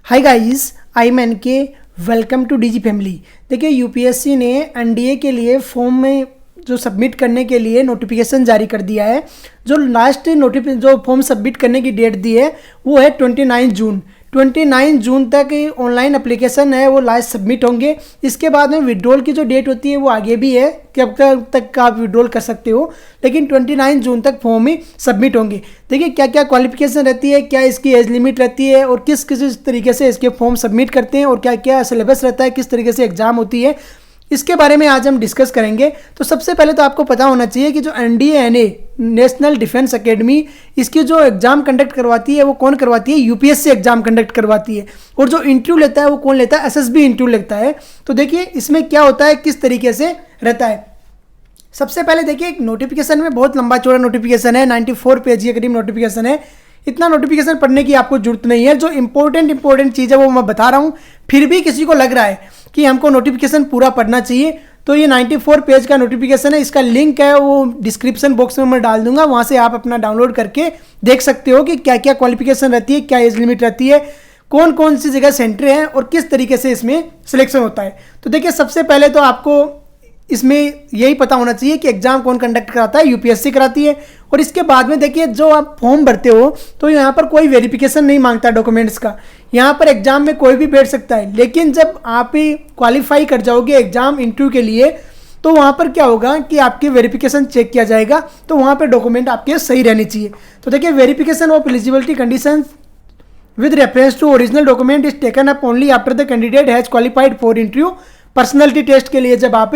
Hi guys, I am N K. Welcome to DG family. देखिए, UPSC ने NDA के लिए फॉर्म में जो सबमिट करने के लिए नोटिफिकेशन जारी कर दिया है। जो लास्ट जो फॉर्म सबमिट करने की डेट दी है वो है 29 जून। 29 जून तक ऑनलाइन एप्लीकेशन है वो लास्ट सबमिट होंगे। इसके बाद में विड्रॉल की जो डेट होती है वो आगे भी है कि अब तक आप विड्रॉल कर सकते हो, लेकिन 29 जून तक फॉर्म ही सबमिट होंगे। देखिए क्या क्या क्वालिफिकेशन रहती है, क्या इसकी एज लिमिट रहती है और किस किस तरीके से इसके फॉर्म सबमिट करते हैं और क्या क्या सिलेबस रहता है, किस तरीके से एग्जाम होती है, इसके बारे में आज हम डिस्कस करेंगे। तो सबसे पहले तो आपको पता होना चाहिए कि जो एनडीए नेशनल डिफेंस एकेडमी इसकी जो एग्जाम कंडक्ट करवाती है वो कौन करवाती है? यूपीएससी एग्जाम कंडक्ट करवाती है। और जो इंटरव्यू लेता है वो कौन लेता है? एसएसबी इंटरव्यू लेता है। तो देखिए इसमें क्या होता है, किस तरीके से रहता है। सबसे पहले देखिए, एक नोटिफिकेशन में बहुत लंबा चौड़ा नोटिफिकेशन है, 94 पेज के करीब नोटिफिकेशन है। इतना नोटिफिकेशन पढ़ने की आपको जरूरत नहीं है। जो इंपॉर्टेंट चीज़ है वो मैं बता रहा हूँ। फिर भी किसी को लग रहा है कि हमको नोटिफिकेशन पूरा पढ़ना चाहिए, तो ये 94 पेज का नोटिफिकेशन है। इसका लिंक है वो डिस्क्रिप्शन बॉक्स में मैं डाल दूंगा, वहाँ से आप अपना डाउनलोड करके देख सकते हो कि क्या क्या क्वालिफिकेशन रहती है, क्या एज लिमिट रहती है, कौन कौन सी जगह सेंटर है और किस तरीके से इसमें सिलेक्शन होता है। तो देखिए, सबसे पहले तो आपको इसमें यही पता होना चाहिए कि एग्जाम कौन कंडक्ट कराता है? यूपीएससी कराती है। और इसके बाद में देखिए, जो आप फॉर्म भरते हो तो यहाँ पर कोई वेरिफिकेशन नहीं मांगता डॉक्यूमेंट्स का। यहाँ पर एग्जाम में कोई भी बैठ सकता है, लेकिन जब आप ही क्वालिफाई कर जाओगे एग्जाम इंटरव्यू के लिए तो वहाँ पर क्या होगा कि आपकी वेरिफिकेशन चेक किया जाएगा, तो वहाँ पर डॉक्यूमेंट आपके सही रहने चाहिए। तो देखिए, verification of eligibility condition with reference to original document is taken up only after the candidate has qualified for interview। Personality test के लिए जब आप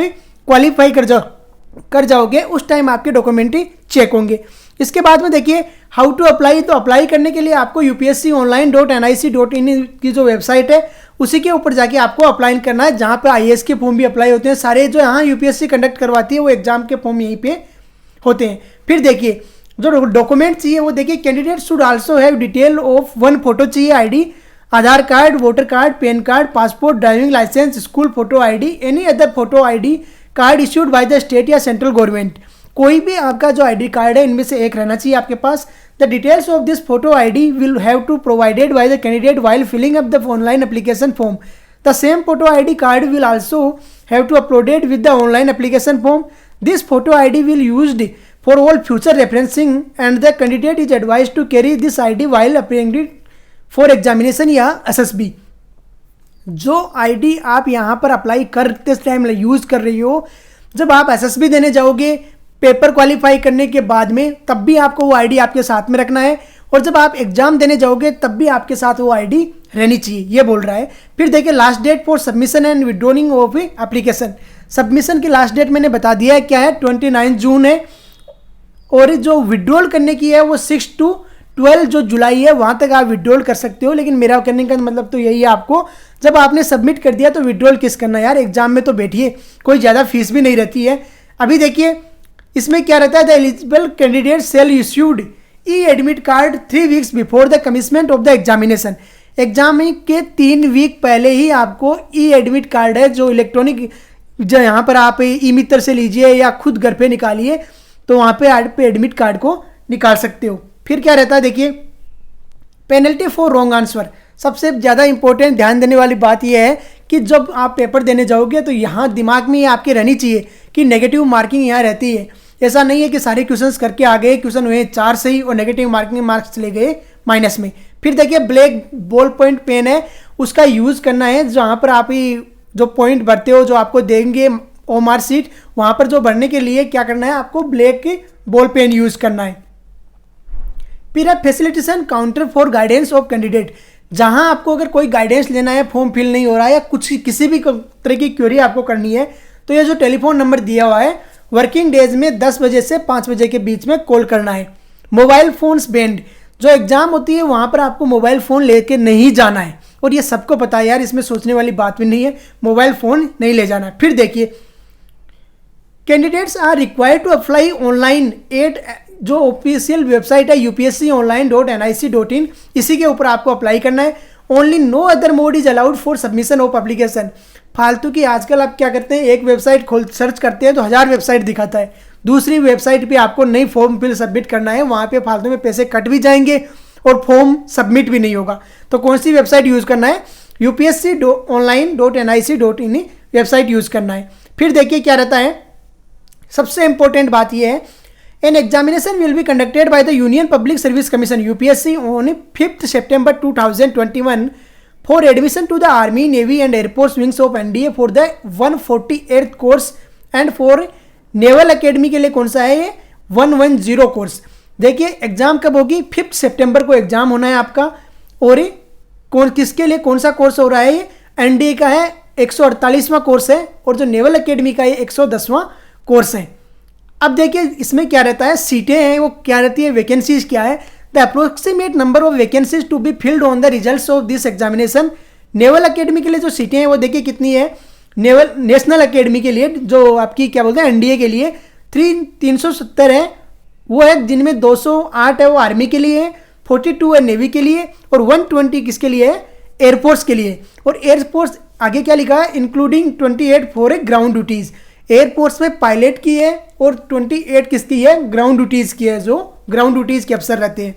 क्वालिफाई कर जाओगे उस टाइम आपके डॉक्यूमेंट ही चेक होंगे। इसके बाद में देखिए, हाउ टू अप्लाई। तो अप्लाई करने के लिए आपको upsconline.nic.in की जो वेबसाइट है उसी के ऊपर जाके आपको अप्लाई करना है, जहाँ पे आईएएस के फॉर्म भी अप्लाई होते हैं। सारे जो यहाँ यूपीएससी कंडक्ट करवाती है वो एग्जाम के फॉर्म यहीं पे होते हैं। फिर देखिए, जो डॉक्यूमेंट चाहिए वो देखिए, candidate should also have detail of one photo चाहिए, ID, Aadhaar card, voter card, PAN card, passport, driving licence, school photo ID, any other photo ID card issued by the state या सेंट्रल गवर्नमेंट। कोई भी आपका जो ID card है इनमें से एक रहना चाहिए आपके पास। The details of this photo ID will have to provided by the candidate while filling up the online application form. The same photo ID card will also have to uploaded with the online application form. This photo ID will used for all future referencing and the candidate is advised to carry this ID while applying for examination या SSB। जो ID आप यहाँ पर apply करते time use कर रही हो, जब आप SSB देने जाओगे पेपर क्वालिफाई करने के बाद में, तब भी आपको वो ID आपके साथ में रखना है। और जब आप एग्जाम देने जाओगे तब भी आपके साथ वो ID रहनी चाहिए, ये बोल रहा है। फिर देखिए, last date for submission and withdrawing of application. Submission की लास्ट डेट मैंने बता दिया है क्या है, 29 जून है। और जो विड्रॉल करने की है वो 6 to 12 जो जुलाई है वहाँ तक आप विड्रॉल कर सकते हो। लेकिन मेरा करने का मतलब तो यही है, आपको जब आपने सबमिट कर दिया तो विड्रॉल किस करना है यार, एग्जाम में तो बैठिए, कोई ज़्यादा फीस भी नहीं रहती है। अभी देखिए इसमें क्या रहता है, the eligible candidate shall issued e admit card 3 weeks before the commencement of the examination. Exam के 3 वीक पहले ही आपको ई एडमिट कार्ड है जो इलेक्ट्रॉनिक, जो यहाँ पर आप ई मित्र से लीजिए या खुद घर पे निकालिए, तो वहाँ पे एडमिट कार्ड को निकाल सकते हो। फिर क्या रहता है देखिए, पेनल्टी फॉर रॉन्ग आंसर। सबसे ज़्यादा इंपॉर्टेंट ध्यान देने वाली बात यह है कि जब आप पेपर देने जाओगे तो यहाँ दिमाग में ये आपके रहनी चाहिए कि नेगेटिव मार्किंग यहाँ रहती है। ऐसा नहीं है कि सारे क्वेश्चंस करके आ गए, क्वेश्चन हुए 4 सही और नेगेटिव मार्किंग मार्क्स चले गए माइनस में। फिर देखिए, ब्लैक बॉल पॉइंट पेन है, उसका यूज़ करना है जहाँ पर आप जो पॉइंट भरते हो, जो आपको देंगे ओमार सीट, वहाँ पर जो भरने के लिए क्या करना है, आपको ब्लैक बॉल पेन यूज करना है। फिर facilitation counter for guidance of candidate. जहाँ आपको अगर कोई गाइडेंस लेना है, फॉर्म फिल नहीं हो रहा है या कुछ किसी भी तरह की क्वेरी आपको करनी है, तो ये जो टेलीफोन नंबर दिया हुआ है, वर्किंग डेज में 10 बजे से 5 बजे के बीच में कॉल करना है। Mobile phones band. जो एग्जाम होती है वहाँ पर आपको मोबाइल फ़ोन लेके नहीं जाना है, और ये सबको पता है यार, इसमें सोचने वाली बात भी नहीं है, मोबाइल फ़ोन नहीं ले जाना। फिर देखिए, candidates are required to apply online at, जो ऑफिशियल वेबसाइट है upsconline.nic.in, इसी के ऊपर आपको अप्लाई करना है। Only no other mode is allowed for submission of application. फालतू की आजकल आप क्या करते हैं, एक वेबसाइट खोल सर्च करते हैं तो 1000 वेबसाइट दिखाता है। दूसरी वेबसाइट पे आपको नई फॉर्म फिल सबमिट करना है, वहाँ पे फालतू में पैसे कट भी जाएंगे और फॉर्म सबमिट भी नहीं होगा। तो कौन सी वेबसाइट यूज़ करना है, upsc.online.nic.in वेबसाइट यूज़ करना है। फिर देखिए क्या रहता है, सबसे इंपॉर्टेंट बात यह है, an examination will be conducted by the Union Public Service Commission UPSC on 5 September 2021 for admission to the army navy and air force wings of NDA for the 148th course and for naval academy के लिए कौन सा है ये 110 course. देखिए exam कब होगी, 5 सितंबर को एग्जाम होना है आपका। और ये कौन किसके लिए कौन सा कोर्स हो रहा है, ये एनडीए का है 148वां कोर्स है और जो नेवल अकेडमी का ये 110वां कोर्स है। अब देखिए इसमें क्या रहता है, सीटें हैं वो क्या रहती है, वैकेंसीज क्या है, the approximate number of vacancies to be filled on the results of this examination. Naval academy के लिए जो सीटें हैं वो देखिए कितनी है, नेशनल अकेडमी के लिए जो आपकी क्या बोलते हैं एनडीए के लिए 370 है वो है, जिनमें 208 है वो आर्मी के लिए है, 42 है नेवी के लिए और 120 किसके लिए है, एयरफोर्स के लिए। और एयरफोर्स आगे क्या लिखा है, including 28 for a ground duties, air force में पायलट की है और 28 किसकी है, ग्राउंड ड्यूटीज़ की है, जो ग्राउंड ड्यूटीज़ के अफसर रहते हैं।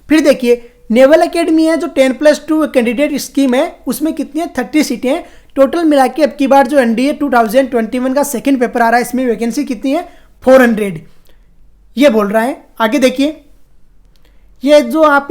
फिर देखिए नेवल अकेडमी है जो 10+2 कैंडिडेट स्कीम है, उसमें कितनी है 30 सीटें हैं टोटल मिला के। अब की बार जो एनडीए 2021 का सेकंड पेपर आ रहा है इसमें वैकेंसी कितनी है 400 ये बोल रहा है। आगे देखिए ये जो आप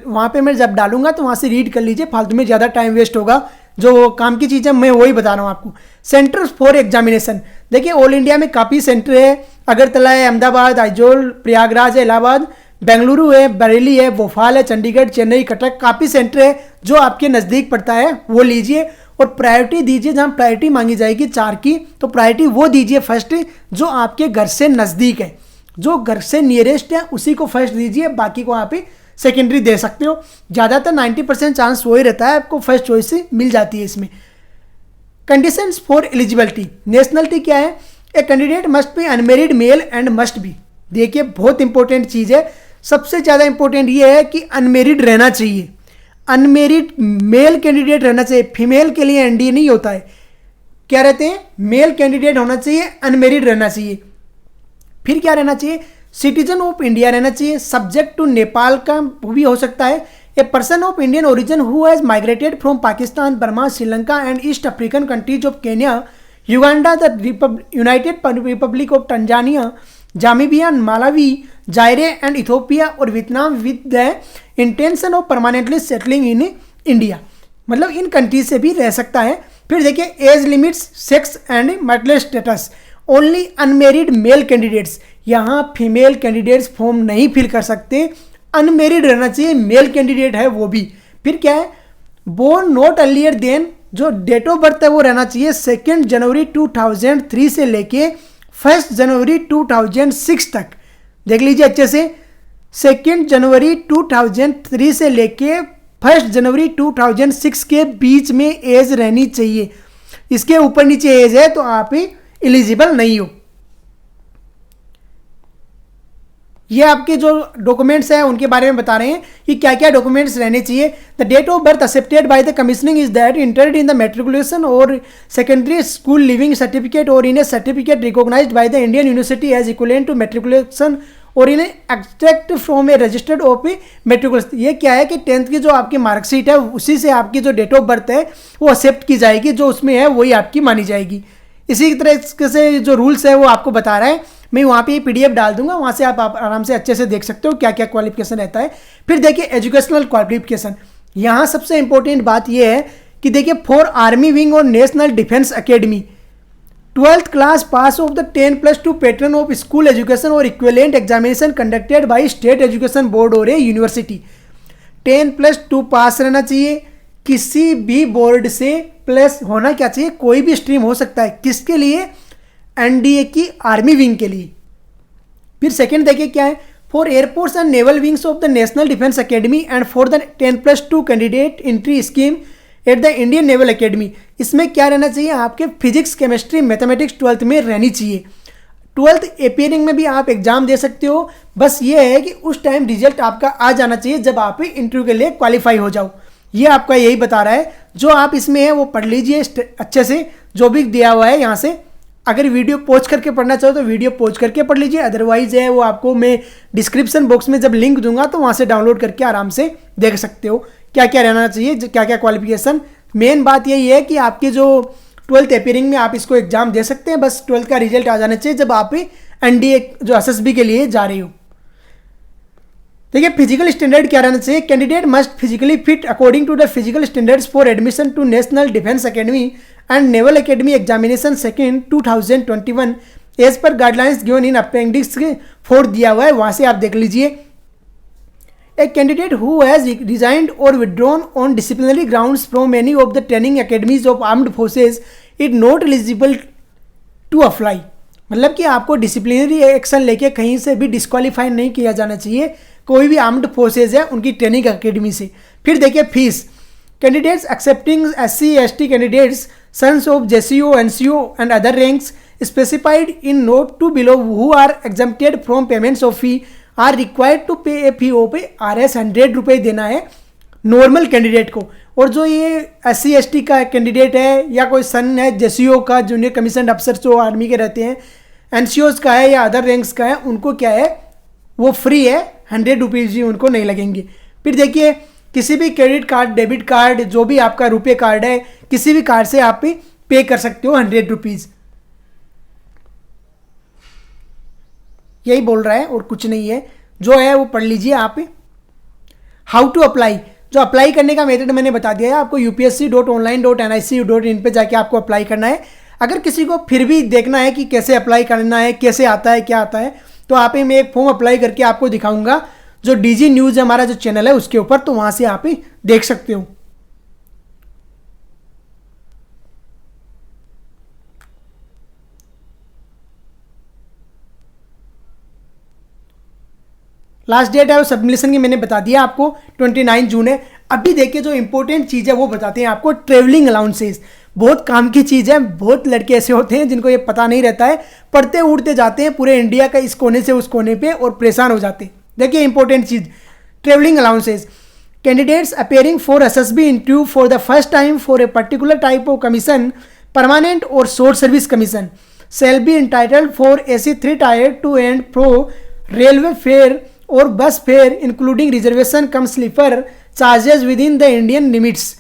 वहाँ पे मैं जब डालूंगा तो वहाँ से रीड कर लीजिए, फालतू में ज़्यादा टाइम वेस्ट होगा, जो काम की चीज़ें मैं वही बता रहा हूँ आपको। सेंटर्स फॉर एग्जामिनेशन देखिए ऑल इंडिया में काफ़ी सेंटर है, अगरतला है, अहमदाबाद, आइजोल, प्रयागराज है, इलाहाबाद, बेंगलुरु है, बरेली है, भोपाल है, चंडीगढ़, चेन्नई, कटक, काफ़ी सेंटर है जो आपके नज़दीक पड़ता है वो लीजिए और प्रायोरिटी दीजिए। जहाँ प्रायोरिटी मांगी जाएगी 4 की तो प्रायोरिटी वो दीजिए फर्स्ट जो आपके घर से नज़दीक है, जो घर से नियरेस्ट है उसी को फर्स्ट दीजिए, बाकी को आप सेकेंडरी दे सकते हो। ज़्यादातर 90% चांस वही रहता है आपको फर्स्ट चॉइस मिल जाती है इसमें। कंडीशंस फॉर एलिजिबिलिटी, नेशनलिटी क्या है, a candidate must be unmarried male and must be, देखिए बहुत इंपॉर्टेंट चीज़ है, सबसे ज़्यादा इंपॉर्टेंट ये है कि अनमेरिड रहना चाहिए, अनमेरिड मेल कैंडिडेट रहना चाहिए। फीमेल के लिए एनडीए नहीं होता है, क्या रहते हैं मेल कैंडिडेट होना चाहिए, अनमेरिड रहना चाहिए। फिर क्या रहना चाहिए, सिटीजन ऑफ इंडिया रहना चाहिए, सब्जेक्ट टू नेपाल का भी हो सकता है, a person of Indian origin who has migrated from Pakistan, Burma, Sri Lanka and East African countries of Kenya, Uganda, the United Republic of Tanzania, Zambia, Malawi, Zaire and Ethiopia और Vietnam with the intention of permanently settling in India, मतलब इन countries से भी रह सकता है। फिर देखिए as limits, sex and marital status, only unmarried male candidates, यहाँ फीमेल कैंडिडेट्स फॉर्म नहीं फिल कर सकते, अनमेरिड रहना चाहिए, मेल कैंडिडेट है वो भी। फिर क्या है, बोर्न नॉट अर्लियर देन, जो डेट ऑफ बर्थ है वो रहना चाहिए 2 जनवरी 2003 से लेके 1 जनवरी 2006 तक, देख लीजिए अच्छे से, 2 जनवरी 2003 से लेके 1 जनवरी 2006 के बीच में एज रहनी चाहिए, इसके ऊपर नीचे एज है तो आप एलिजिबल नहीं हो। ये आपके जो डॉक्यूमेंट्स हैं उनके बारे में बता रहे हैं कि क्या क्या डॉक्यूमेंट्स रहने चाहिए। The date of birth accepted by the commissioning is that entered in the matriculation और सेकेंडरी स्कूल लिविंग सर्टिफिकेट और in a certificate recognised by the Indian university as equivalent to matriculation और in extract from a registered of matriculation. ये क्या है कि 10th की जो आपकी मार्कशीट है उसी से आपकी जो डेट ऑफ बर्थ है वो एक्सेप्ट की जाएगी, जो उसमें है वही आपकी मानी जाएगी। इसी तरह से जो रूल्स है वो आपको बता रहा है, मैं वहाँ पे PDF डाल दूंगा, वहाँ से आप आराम से अच्छे से देख सकते हो क्या क्या क्वालिफिकेशन रहता है। फिर देखिए एजुकेशनल क्वालिफिकेशन, यहाँ सबसे इंपॉर्टेंट बात ये है कि देखिए फॉर आर्मी विंग और national defence academy 12th class pass of the 10+2 pattern of school education और equivalent examination conducted by state education board और ए यूनिवर्सिटी। 10+2 पास रहना चाहिए, किसी भी बोर्ड से प्लस होना क्या चाहिए, कोई भी स्ट्रीम हो सकता है, किसके लिए, एनडीए की आर्मी विंग के लिए। फिर सेकंड देखिए क्या है, for air force and naval wings of the national defence academy and for the 10+2 candidate entry scheme at the Indian naval academy. इसमें क्या रहना चाहिए, आपके फिजिक्स, केमिस्ट्री, मैथमेटिक्स 12th में रहनी चाहिए। 12th अपियरिंग में भी आप एग्जाम दे सकते हो, बस ये है कि उस टाइम रिजल्ट आपका आ जाना चाहिए जब आप इंटरव्यू के लिए क्वालिफाई हो जाओ। ये आपका यही बता रहा है, जो आप इसमें है वो पढ़ लीजिए अच्छे से, जो भी दिया हुआ है यहाँ से अगर वीडियो पॉज करके पढ़ना चाहो तो वीडियो पॉज करके पढ़ लीजिए, अदरवाइज है वो आपको मैं डिस्क्रिप्शन बॉक्स में जब लिंक दूंगा तो वहाँ से डाउनलोड करके आराम से देख सकते हो क्या क्या रहना चाहिए, क्या क्या क्वालिफिकेशन। मेन बात यही है कि आपके जो 12th अपीयरिंग में आप इसको एग्जाम दे सकते हैं, बस 12th का रिजल्ट आ जाना चाहिए जब आप एनडीए जो एसएसबी के लिए जा रही हो। देखिए फिजिकल स्टैंडर्ड क्या रहना चाहिए, candidate must physically fit according to the physical standards for admission to national defence academy and naval academy examination second 2021 as per guidelines given in appendix 4 दिया हुआ है, वहां से आप देख लीजिए। A candidate who has resigned और withdrawn on disciplinary grounds from any of the training academies of armed forces is not eligible to apply, मतलब कि आपको डिसिप्लिनरी एक्शन लेके कहीं से भी डिस्क्वालीफाई नहीं किया जाना चाहिए, कोई भी आर्म्ड फोर्सेज है उनकी ट्रेनिंग अकेडमी से। फिर देखिए fees, candidates excepting SC/ST candidates sons of JCO, NCO and other ranks specified in note to below who are exempted from payments of fee are required to pay a फी ओ पे RS 100 रुपये देना है normal candidate को। और जो ये SC/ST का candidate है या कोई सन है JCO का, जूनियर कमीशन अफसर जो आर्मी के रहते हैं, NCOs का है या अदर रैंक्स का है, उनको क्या है वो फ्री है, 100 रुपीज़ ही उनको नहीं लगेंगे। फिर देखिए किसी भी क्रेडिट कार्ड, डेबिट कार्ड, जो भी आपका रुपये कार्ड है, किसी भी कार्ड से आप पे कर सकते हो 100 रुपीज़, यही बोल रहा है और कुछ नहीं है, जो है वो पढ़ लीजिए आप। हाउ टू अप्लाई, जो अप्लाई करने का मेथड मैंने बता दिया है आपको, upsc.online.nic.in पे जाके आपको अप्लाई करना है। अगर किसी को फिर भी देखना है कि कैसे अप्लाई करना है, कैसे आता है, क्या आता है, तो आप मैं एक फॉर्म अप्लाई करके आपको दिखाऊंगा जो DG न्यूज़ हमारा जो चैनल है उसके ऊपर, तो वहां से आप देख सकते हो। लास्ट डेट है वो सबमिशन की मैंने बता दिया आपको, 29 जून है। अभी देखिए जो इंपॉर्टेंट चीज़ है वो बताते हैं आपको, ट्रेवलिंग अलाउंसेस, बहुत काम की चीज़ है। बहुत लड़के ऐसे होते हैं जिनको ये पता नहीं रहता है, पढ़ते उड़ते जाते हैं पूरे इंडिया का इस कोने से उस कोने पे और परेशान हो जाते हैं। देखिए इंपॉर्टेंट चीज़, travelling allowances, candidates appearing for SSB interview for the first time for a particular type of commission, permanent और short service commission, shall be entitled for AC 3 tier to and fro railway fare or bus fare including reservation cum sleeper charges within the Indian limits.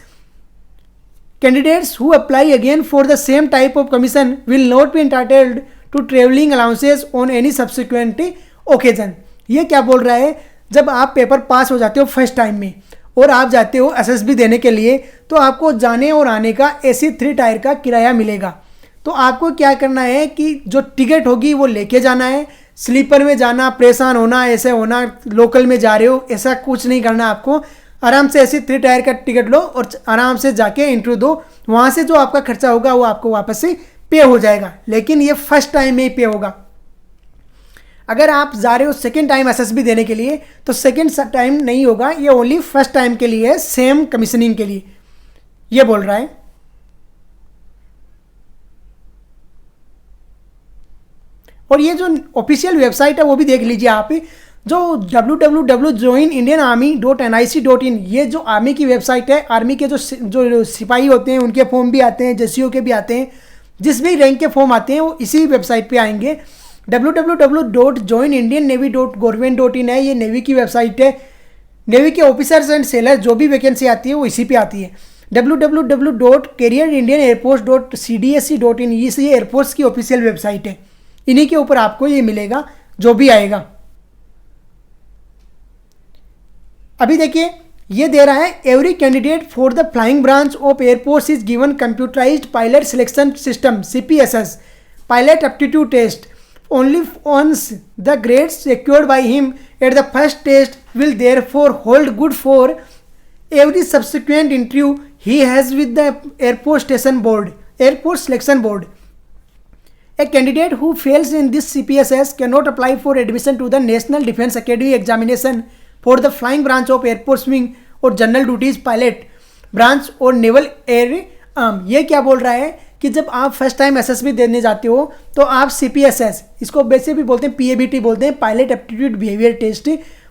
Candidates who apply again for the same type of commission will not be entitled to travelling allowances on any subsequent occasion. ये क्या बोल रहा है, जब आप paper pass हो जाते हो फर्स्ट टाइम में और आप जाते हो SSB देने के लिए, तो आपको जाने और आने का AC 3 टायर का किराया मिलेगा। तो आपको क्या करना है कि जो टिकट होगी वो लेके जाना है, स्लीपर में जाना, परेशान होना, ऐसे होना, लोकल में जा रहे हो, ऐसा कुछ नहीं करना। आपको आराम से ऐसे 3 टायर का टिकट लो और आराम से जाके इंटरव्यू दो, वहाँ से जो आपका खर्चा होगा वो आपको वापस से पे हो जाएगा, लेकिन ये फर्स्ट टाइम में ही पे होगा। अगर आप जा रहे हो सेकेंड टाइम SSB देने के लिए तो सेकेंड टाइम नहीं होगा, ये ओनली फर्स्ट टाइम के लिए है, सेम कमीशनिंग के लिए ये बोल रहा है। और ये जो ऑफिशियल वेबसाइट है वो भी देख लीजिए आप, जो www.joinindianarmy.nic.in, ये जो आर्मी की वेबसाइट है, आर्मी के जो सिपाही होते हैं उनके फॉर्म भी आते हैं, JCO के भी आते हैं, जिस भी रैंक के फॉर्म आते हैं वो इसी वेबसाइट पे आएंगे। www.joinindiannavy.government.in है, ये नेवी की वेबसाइट है। नेवी के ऑफिसर्स एंड सेलर जो भी वैकेंसी आती है वो इसी पे आती है। www.careerindianairforce.cdsc.in, ये एयरफोर्स की ऑफिशियल वेबसाइट है, इन्हीं के ऊपर आपको ये मिलेगा जो भी आएगा। अभी देखिए ये दे रहा है, every candidate for the flying branch of air force is given computerised pilot selection system CPSS pilot aptitude test only once the grades secured by him at the first test will therefore hold good for every subsequent interview he has with the airport selection board. A candidate who fails in this CPSS cannot apply for admission to the National Defence Academy examination for the flying branch of Air Force Wing or General Duties Pilot branch or Naval Air Arm। ये क्या बोल रहा है कि जब आप first time SSB देने जाते हो तो आप CPSS, इसको वैसे भी बोलते हैं PABT बोलते हैं, पायलट एप्टीट्यूड बिहेवियर टेस्ट,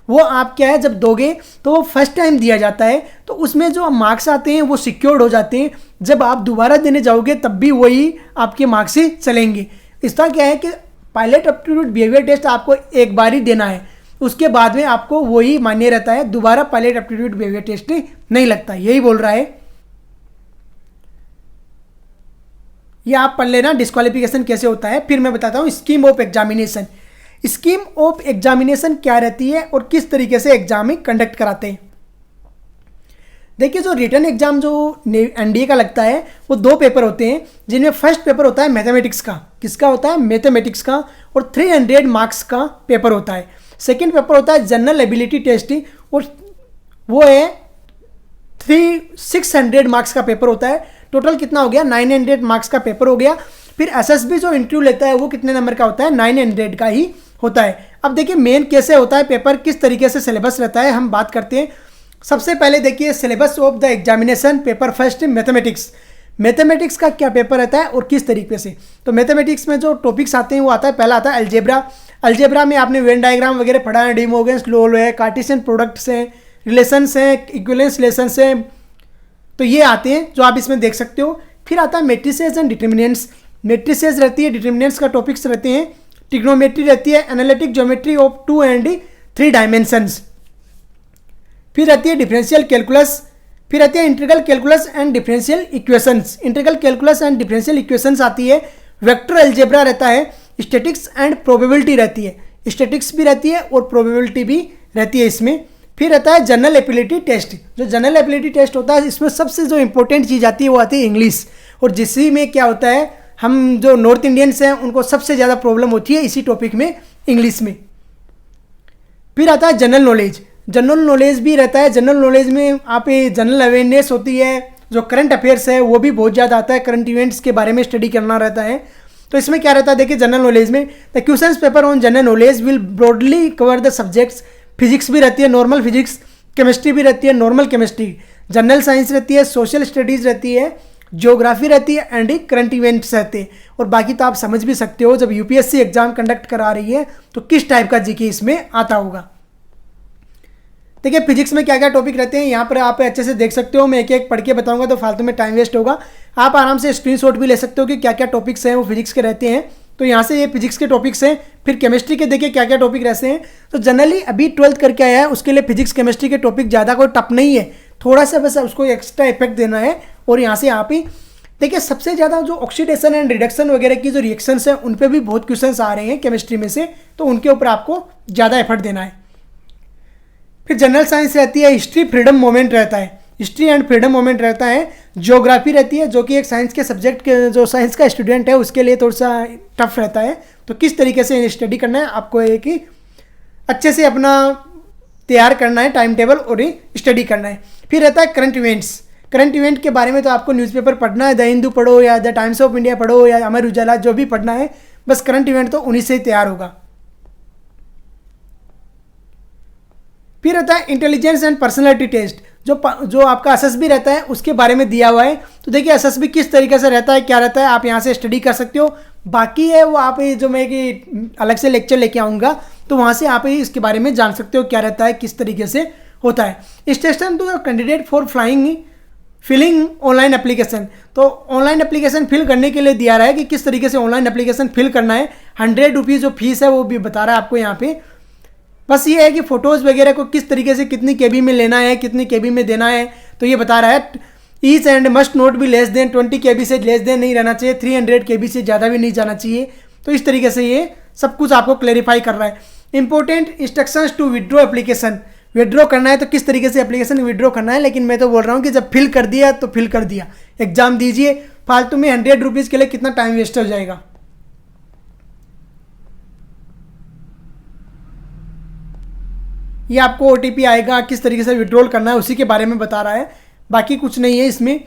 वो आप क्या है जब दोगे तो वो फर्स्ट टाइम दिया जाता है, तो उसमें जो मार्क्स आते हैं वो सिक्योर्ड हो जाते हैं। जब आप दोबारा देने जाओगे तब भी वही आपके मार्क्स ही चलेंगे। इसका क्या है कि पायलट एप्टीट्यूड बिहेवियर टेस्ट आपको एक बार ही देना है, उसके बाद में आपको वही मान्य रहता है, दोबारा पायलट एप्टीट्यूड बिहेवियर टेस्ट नहीं लगता, यही बोल रहा है। ये आप पढ़ लेना डिस्क्वालिफिकेशन कैसे होता है। फिर मैं बताता हूँ scheme of examination. Scheme of examination क्या रहती है और किस तरीके से एग्जाम कंडक्ट कराते हैं। देखिए, जो रिटन एग्जाम जो एनडीए का लगता है वो 2 पेपर होते हैं, जिनमें फर्स्ट पेपर होता है मैथमेटिक्स का। किसका होता है? मैथमेटिक्स का, और 300 मार्क्स का पेपर होता है। सेकेंड पेपर होता है जनरल एबिलिटी टेस्ट, और वो है 600 मार्क्स का पेपर होता है। टोटल कितना हो गया? 900 मार्क्स का पेपर हो गया। फिर एसएसबी जो इंटरव्यू लेता है वो कितने नंबर का होता है? 900 का ही होता है। अब देखिए मेन कैसे होता है पेपर, किस तरीके से सिलेबस रहता है, हम बात करते हैं। सबसे पहले देखिए syllabus of the examination, paper first mathematics. Mathematics का क्या पेपर रहता है और किस तरीके से? तो मैथमेटिक्स में जो टॉपिक्स आते हैं वो आता है, पहला आता है अलजेब्रा। अलजेब्रा में आपने वेन डायग्राम वगैरह पढ़ा है, डी मोर्गन्स लॉ है, कार्टेशियन प्रोडक्ट्स हैं, रिलेशंस हैं, इक्विवेलेंस रिलेशंस हैं, तो ये आते हैं जो आप इसमें देख सकते हो। फिर आता है मैट्रिसेस एंड डिटर्मिनेंट्स। मैट्रिसेस रहती है, डिटर्मिनेंट्स का टॉपिक्स रहते हैं, ट्रिग्नोमेट्री रहती है, analytic geometry of 2 and 3 dimensions. फिर रहती है डिफरेंशियल कैलकुलस। फिर रहती है integral calculus and differential equations. Integral calculus and differential equations आती है। वेक्टर अलजेब्रा रहता है। स्टैटिक्स एंड प्रोबेबिलिटी रहती है, स्टैटिक्स भी रहती है और प्रोबेबिलिटी भी रहती है इसमें। फिर रहता है जनरल एबिलिटी टेस्ट। जो जनरल एबिलिटी टेस्ट होता है इसमें सबसे जो इंपॉर्टेंट चीज़ आती है वो आती है इंग्लिश, और जिसमें में क्या होता है, हम जो नॉर्थ इंडियंस हैं उनको सबसे ज़्यादा प्रॉब्लम होती है इसी टॉपिक में, इंग्लिश में। फिर आता है जनरल नॉलेज। जनरल नॉलेज भी रहता है। जनरल नॉलेज में आप जनरल अवेयरनेस होती है, जो करंट अफेयर्स है वो भी बहुत ज़्यादा आता है, करंट इवेंट्स के बारे में स्टडी करना रहता है। तो इसमें क्या रहता है, देखिए जनरल नॉलेज में the questions paper on general knowledge will broadly cover the subjects. Physics भी रहती है, नॉर्मल फिजिक्स, केमिस्ट्री भी रहती है, नॉर्मल केमिस्ट्री, जनरल साइंस रहती है, सोशल स्टडीज़ रहती है, ज्योग्राफी रहती है, एंड करंट इवेंट्स रहते हैं। और बाकी तो आप समझ भी सकते हो जब यूपीएससी एग्जाम कंडक्ट करा रही है तो किस टाइप का जीके इसमें आता होगा। देखिए फिजिक्स में क्या क्या टॉपिक रहते हैं यहाँ पर आप अच्छे से देख सकते हो, मैं एक एक पढ़ के बताऊंगा तो फालतू में टाइम वेस्ट होगा। आप आराम से स्क्रीनशॉट भी ले सकते हो कि क्या क्या टॉपिक्स हैं वो फिजिक्स के रहते हैं। तो यहाँ से ये फिजिक्स के टॉपिक्स हैं। फिर केमिस्ट्री के देखिए क्या क्या टॉपिक रहते हैं। तो जनरली अभी 12th करके आया है उसके लिए फिजिक्स केमिस्ट्री के टॉपिक ज़्यादा कोई टफ नहीं है, थोड़ा सा बस उसको एक्स्ट्रा इफेक्ट देना है। और यहाँ से आप ही देखिए सबसे ज़्यादा जो ऑक्सीडेशन एंड रिडक्शन वगैरह की जो रिएक्शंस हैं उन पर भी बहुत क्वेश्चंस आ रहे हैं केमिस्ट्री में से, तो उनके ऊपर आपको ज़्यादा एफर्ट देना है। फिर जनरल साइंस रहती है, हिस्ट्री फ्रीडम मोमेंट रहता है, हिस्ट्री एंड फ्रीडम मोमेंट रहता है। ज्योग्राफी रहती है जो कि एक साइंस के सब्जेक्ट के जो साइंस का स्टूडेंट है उसके लिए थोड़ा सा टफ रहता है। तो किस तरीके से स्टडी करना है आपको, एक ही अच्छे से अपना तैयार करना है टाइम टेबल और स्टडी करना है। फिर रहता है करंट इवेंट्स। करंट इवेंट के बारे में तो आपको न्यूज़पेपर पढ़ना है, द हिंदू पढ़ो या द टाइम्स ऑफ इंडिया पढ़ो या अमर उजाला, जो भी पढ़ना है बस करंट इवेंट तो उन्हीं से ही तैयार होगा। फिर रहता है इंटेलिजेंस एंड पर्सनैलिटी टेस्ट, जो आपका एसएसबी रहता है उसके बारे में दिया हुआ है। तो देखिए एसएसबी किस तरीके से रहता है, क्या रहता है, आप यहाँ से स्टडी कर सकते हो। बाकी है वो आप जो मैं कि अलग से लेक्चर लेके आऊँगा तो वहाँ से आप इसके बारे में जान सकते हो क्या रहता है, किस तरीके से होता है। Station to candidate for filling online application. तो ऑनलाइन एप्लीकेशन फिल करने के लिए दिया रहा है कि किस तरीके से ऑनलाइन एप्लीकेशन फिल करना है। 100 रुपीज़ जो फीस है वो भी बता रहा है आपको यहाँ पे। बस ये है कि फ़ोटोज़ वगैरह को किस तरीके से कितनी केबी में लेना है, कितनी केबी में देना है, तो ये बता रहा है। ईच एंड मस्ट नोट भी लेस देन 20 केबी से लेस देन नहीं रहना चाहिए, 300 केबी से ज़्यादा भी नहीं जाना चाहिए। तो इस तरीके से ये सब कुछ आपको क्लैरिफाई कर रहा है। Important instructions to withdraw application, withdraw करना है तो किस तरीके से एप्लीकेशन विड्रॉ करना है। लेकिन मैं तो बोल रहा हूँ कि जब फिल कर दिया तो फिल कर दिया, एग्जाम दीजिए। फालतू में 100 रुपीज़ के लिए कितना टाइम वेस्ट हो जाएगा। ये आपको ओटीपी आएगा, किस तरीके से विड्रॉल करना है उसी के बारे में बता रहा है, बाकी कुछ नहीं है इसमें।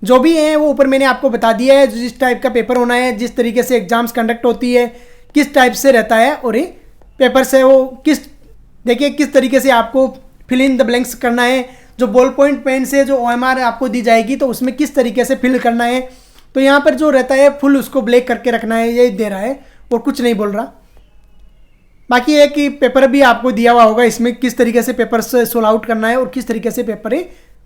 जो भी है वो ऊपर मैंने आपको बता दिया है, जिस टाइप का पेपर होना है, जिस तरीके से एग्जाम्स कंडक्ट होती है, किस टाइप से रहता है, और ये पेपर से वो किस देखिए किस तरीके से आपको फिल इन द ब्लैंक्स करना है। जो बॉल पॉइंट पेन से जो OMR आपको दी जाएगी तो उसमें किस तरीके से फिल करना है। तो यहाँ पर जो रहता है फुल उसको ब्लैक करके रखना है, यही दे रहा है और कुछ नहीं बोल रहा। बाकी एक कि पेपर भी आपको दिया हुआ होगा, इसमें किस तरीके से पेपर से सोल्व आउट करना है और किस तरीके से पेपर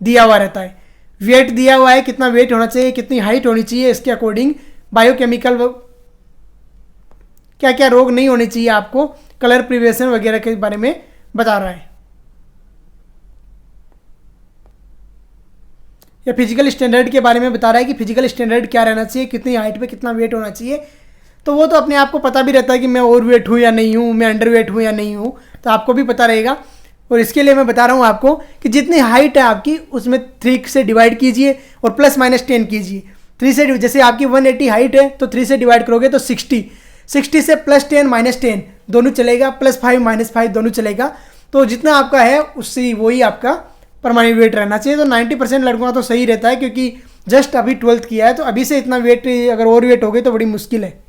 दिया हुआ रहता है। वेट दिया हुआ है, कितना वेट होना चाहिए, कितनी हाइट होनी चाहिए, इसके अकॉर्डिंग बायोकेमिकल क्या क्या रोग नहीं होने चाहिए आपको, कलर प्रिवेशन वगैरह के बारे में बता रहा है। या फिजिकल स्टैंडर्ड के बारे में बता रहा है कि फिजिकल स्टैंडर्ड क्या रहना चाहिए, कितनी हाइट पे कितना वेट होना चाहिए। तो वो तो अपने आप को पता भी रहता है कि मैं ओवर वेट हूँ या नहीं हूँ, मैं अंडर वेट हूँ या नहीं हूँ, तो आपको भी पता रहेगा। और इसके लिए मैं बता रहा हूँ आपको कि जितनी हाइट है आपकी उसमें 3 से डिवाइड कीजिए और +-10 कीजिए। 3 से, जैसे आपकी 180 हाइट है तो 3 से डिवाइड करोगे तो 60 से +10 -10 दोनों चलेगा, +5 -5 दोनों चलेगा। तो जितना आपका है उससे वही आपका परमानेंट वेट रहना चाहिए। तो 90% लड़कों का तो सही रहता है, क्योंकि जस्ट अभी 12th किया है, तो अभी से इतना वेट अगर ओवर वेट हो गए तो बड़ी मुश्किल है।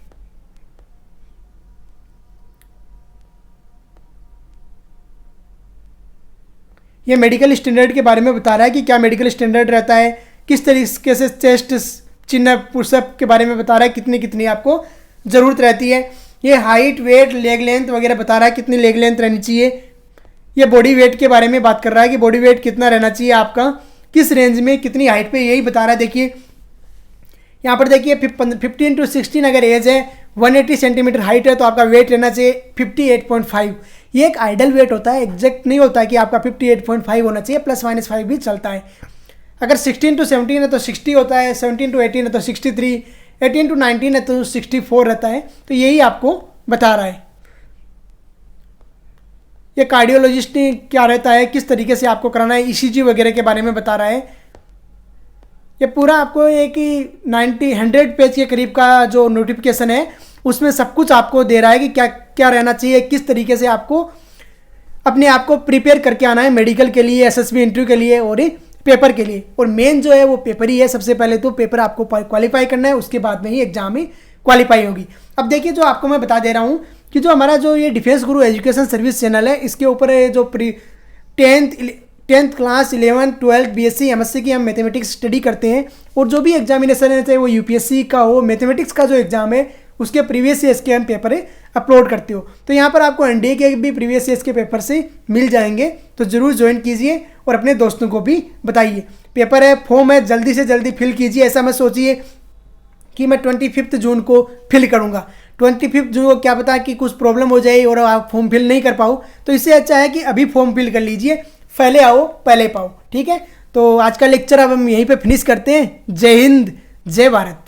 ये मेडिकल स्टैंडर्ड के बारे में बता रहा है कि क्या मेडिकल स्टैंडर्ड रहता है, किस तरीके से चेस्ट चिन पुशअप के बारे में बता रहा है, कितनी कितनी आपको ज़रूरत रहती है। ये हाइट, वेट, लेग लेंथ वगैरह बता रहा है, कितनी लेग लेंथ रहनी चाहिए। ये बॉडी वेट के बारे में बात कर रहा है कि बॉडी वेट कितना रहना चाहिए आपका, किस रेंज में, कितनी हाइट पे, यही बता रहा है। देखिए यहाँ पर देखिए 15 to 16 अगर एज है, 180 सेंटीमीटर हाइट है, तो आपका वेट रहना चाहिए 58.5। ये एक आइडल वेट होता है, एग्जैक्ट नहीं होता है कि आपका 58.5 होना चाहिए, +-5 भी चलता है। अगर 16 to 17 है तो 60 होता है, 17 to 18 है तो 63, 18 to 19 है तो 64 रहता है। तो यही आपको बता रहा है। ये कार्डियोलॉजिस्ट ने क्या रहता है, किस तरीके से आपको कराना है, ECG वगैरह के बारे में बता रहा है। ये पूरा आपको एक 100 पेज के करीब का जो नोटिफिकेशन है उसमें सब कुछ आपको दे रहा है कि क्या क्या रहना चाहिए, किस तरीके से आपको अपने आप को प्रिपेयर करके आना है मेडिकल के लिए, SSB इंटरव्यू के लिए और पेपर के लिए। और मेन जो है वो पेपर ही है। सबसे पहले तो पेपर आपको क्वालिफाई करना है, उसके बाद में ही एग्जाम में क्वालिफाई होगी। अब देखिए जो आपको मैं बता दे रहा हूँ कि जो हमारा जो ये डिफेंस गुरु एजुकेशन सर्विस चैनल है, इसके ऊपर जो 10th class 11th 12th BSc MSc की हम मैथमेटिक्स स्टडी करते हैं। और जो भी एग्जामिनेशन है, चाहे वो UPSC का हो, मैथमेटिक्स का जो एग्जाम है उसके प्रीवियस ईयर्स के हम पेपर अपलोड करते हो। तो यहाँ पर आपको NDA के भी प्रीवियस ईयर्स के पेपर से मिल जाएंगे, तो ज़रूर ज्वाइन कीजिए और अपने दोस्तों को भी बताइए। पेपर है, फॉर्म है, जल्दी से जल्दी फिल कीजिए। ऐसा मत सोचिए कि मैं 25 जून को फिल करूँगा। 25 जून को क्या पता कि कुछ प्रॉब्लम हो जाए और आप फॉर्म फिल नहीं कर पाओ, तो इससे अच्छा है कि अभी फॉर्म फिल कर लीजिए, पहले आओ पहले पाओ। ठीक है, तो आज का लेक्चर अब हम यहीं पे फिनिश करते हैं। जय हिंद, जय भारत।